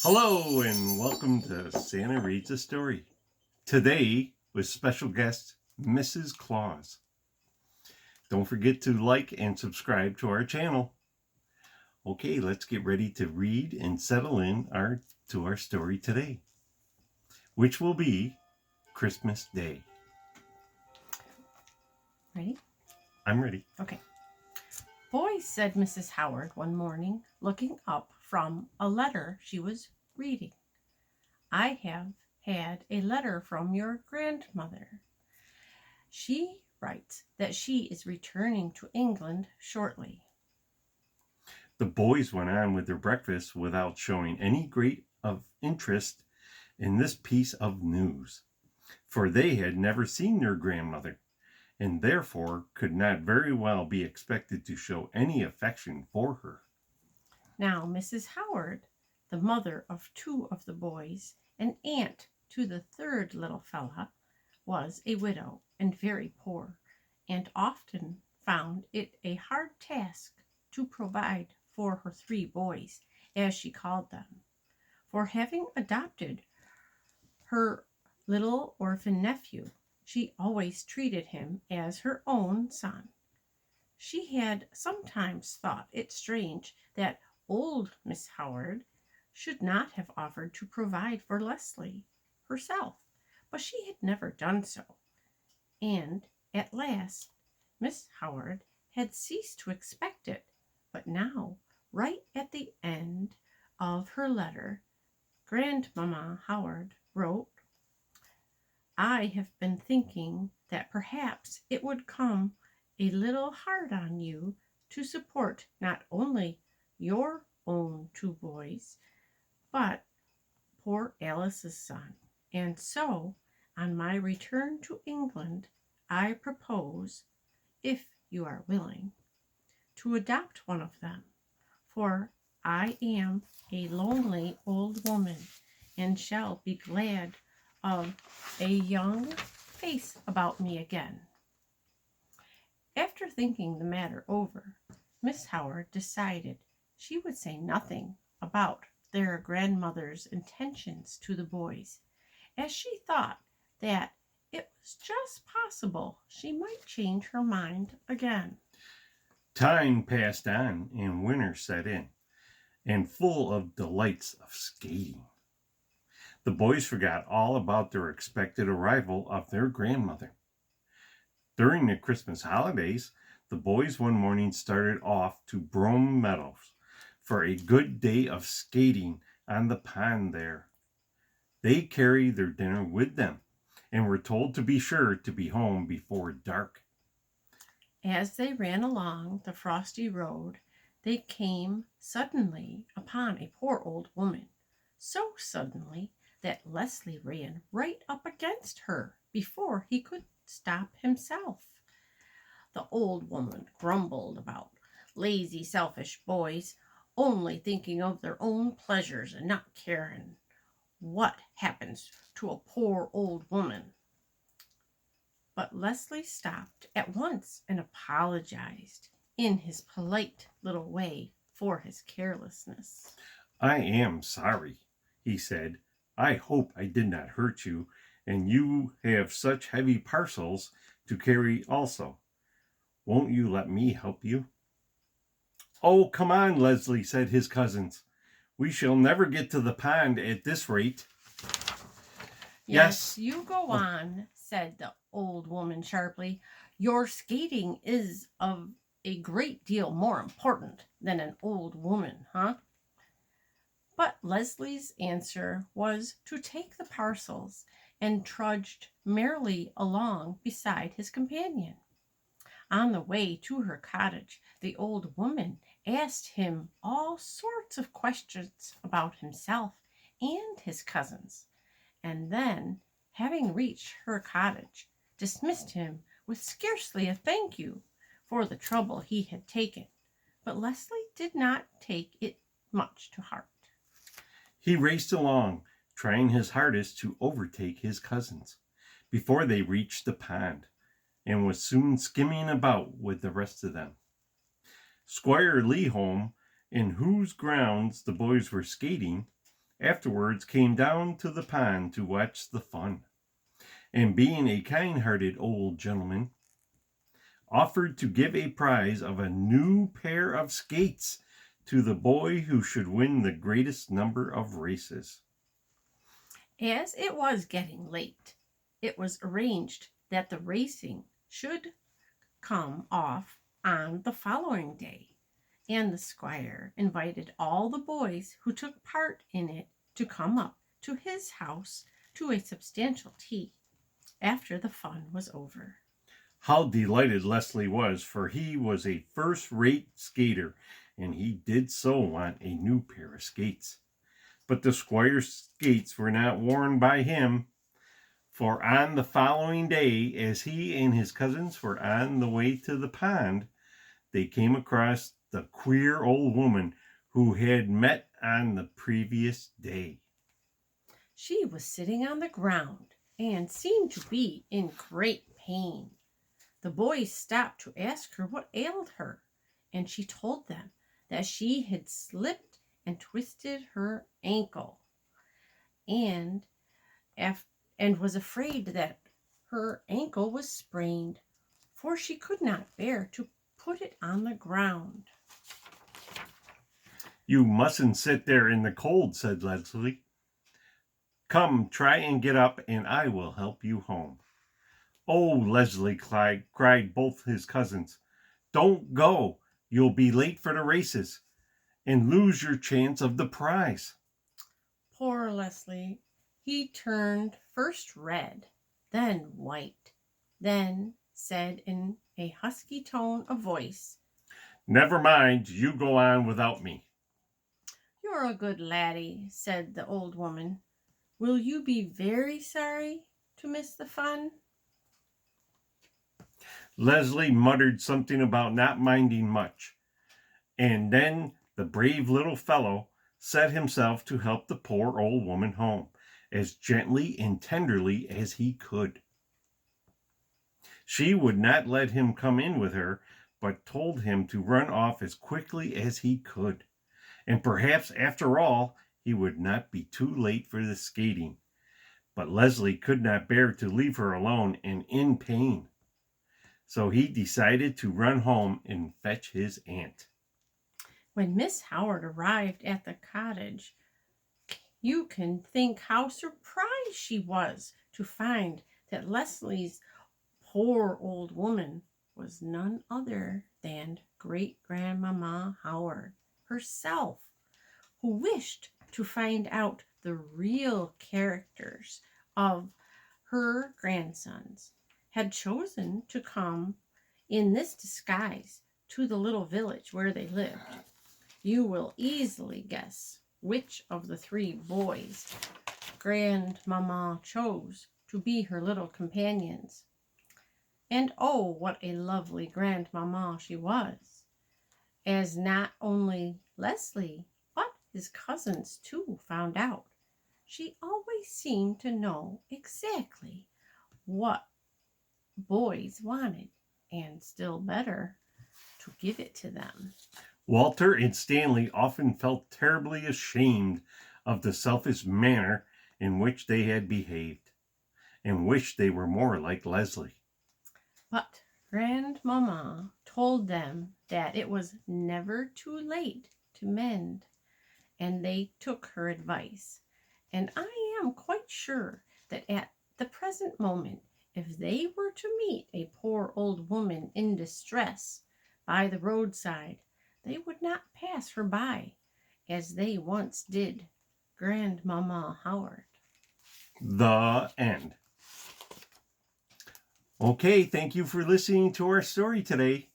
Hello and welcome to Santa Reads a Story. Today with special guest Mrs. Claus. Don't forget to like and subscribe to our channel. Okay, let's get ready to read and settle in to our story today, which will be Christmas Day. Ready? I'm ready. Okay. Boys, said Mrs. Howard one morning, looking up from a letter she was reading. I have had a letter from your grandmother. She writes that she is returning to England shortly. The boys went on with their breakfast without showing any great of interest in this piece of news, for they had never seen their grandmother, and therefore could not very well be expected to show any affection for her. Now, Mrs. Howard, the mother of two of the boys, and aunt to the third little fella, was a widow and very poor, and often found it a hard task to provide for her three boys, as she called them. For having adopted her little orphan nephew, she always treated him as her own son. She had sometimes thought it strange that old Miss Howard should not have offered to provide for Leslie herself, but she had never done so. And at last Miss Howard had ceased to expect it, but now, right at the end of her letter, Grandmamma Howard wrote, I have been thinking that perhaps it would come a little hard on you to support not only your own two boys, but poor Alice's son. And so, on my return to England, I propose, if you are willing, to adopt one of them, for I am a lonely old woman and shall be glad of a young face about me again. After thinking the matter over, Miss Howard decided she would say nothing about their grandmother's intentions to the boys, as she thought that it was just possible she might change her mind again. Time passed on and winter set in, and full of delights of skating. The boys forgot all about their expected arrival of their grandmother. During the Christmas holidays, the boys one morning started off to Brome Meadows for a good day of skating on the pond there. They carried their dinner with them and were told to be sure to be home before dark. As they ran along the frosty road, they came suddenly upon a poor old woman, so suddenly that Leslie ran right up against her before he could stop himself. The old woman grumbled about lazy, selfish boys, only thinking of their own pleasures and not caring what happens to a poor old woman. But Leslie stopped at once and apologized in his polite little way for his carelessness. I am sorry, he said. I hope I did not hurt you, and you have such heavy parcels to carry also. Won't you let me help you? Oh, come on, Leslie, said his cousins. We shall never get to the pond at this rate. Yes, you go on, said the old woman sharply. Your skating is of a great deal more important than an old woman, huh? But Leslie's answer was to take the parcels and trudged merrily along beside his companion. On the way to her cottage, the old woman asked him all sorts of questions about himself and his cousins, and then, having reached her cottage, dismissed him with scarcely a thank you for the trouble he had taken. But Leslie did not take it much to heart. He raced along, trying his hardest to overtake his cousins before they reached the pond, and was soon skimming about with the rest of them. Squire Leholm, in whose grounds the boys were skating, afterwards came down to the pond to watch the fun, and being a kind-hearted old gentleman, offered to give a prize of a new pair of skates to the boy who should win the greatest number of races. As it was getting late, it was arranged that the racing should come off on the following day, and the squire invited all the boys who took part in it to come up to his house to a substantial tea after the fun was over. How delighted Leslie was, for he was a first-rate skater, and he did so want a new pair of skates. But the squire's skates were not worn by him, for on the following day, as he and his cousins were on the way to the pond, they came across the queer old woman who had met on the previous day. She was sitting on the ground and seemed to be in great pain. The boys stopped to ask her what ailed her, and she told them that she had slipped and twisted her ankle, and was afraid that her ankle was sprained, for she could not bear to put it on the ground. You mustn't sit there in the cold, said Leslie. Come, try and get up, and I will help you home. Oh, Leslie, cried both his cousins. Don't go. You'll be late for the races and lose your chance of the prize. Poor Leslie. He turned first red, then white, then said in a husky tone of voice, Never mind, you go on without me. You're a good laddie, said the old woman. Will you be very sorry to miss the fun? Leslie muttered something about not minding much, and then the brave little fellow set himself to help the poor old woman home as gently and tenderly as he could. She would not let him come in with her, but told him to run off as quickly as he could, and perhaps after all he would not be too late for the skating. But Leslie could not bear to leave her alone and in pain, so he decided to run home and fetch his aunt. When Miss Howard arrived at the cottage, you can think how surprised she was to find that Leslie's poor old woman was none other than great-grandmama Howard herself, who wished to find out the real characters of her grandsons, had chosen to come in this disguise to the little village where they lived. You will easily guess which of the three boys Grandmama chose to be her little companions. And oh, what a lovely Grandmama she was, as not only Leslie, but his cousins too found out. She always seemed to know exactly what boys wanted, and still better, to give it to them. Walter and Stanley often felt terribly ashamed of the selfish manner in which they had behaved, and wished they were more like Leslie. But Grandmama told them that it was never too late to mend, and they took her advice. And I am quite sure that at the present moment, if they were to meet a poor old woman in distress by the roadside, they would not pass her by, as they once did Grandmama Howard. The end. Okay, thank you for listening to our story today.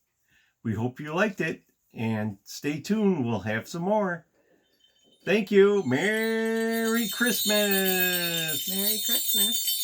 We hope you liked it, and stay tuned, we'll have some more. Thank you. Merry Christmas. Merry Christmas.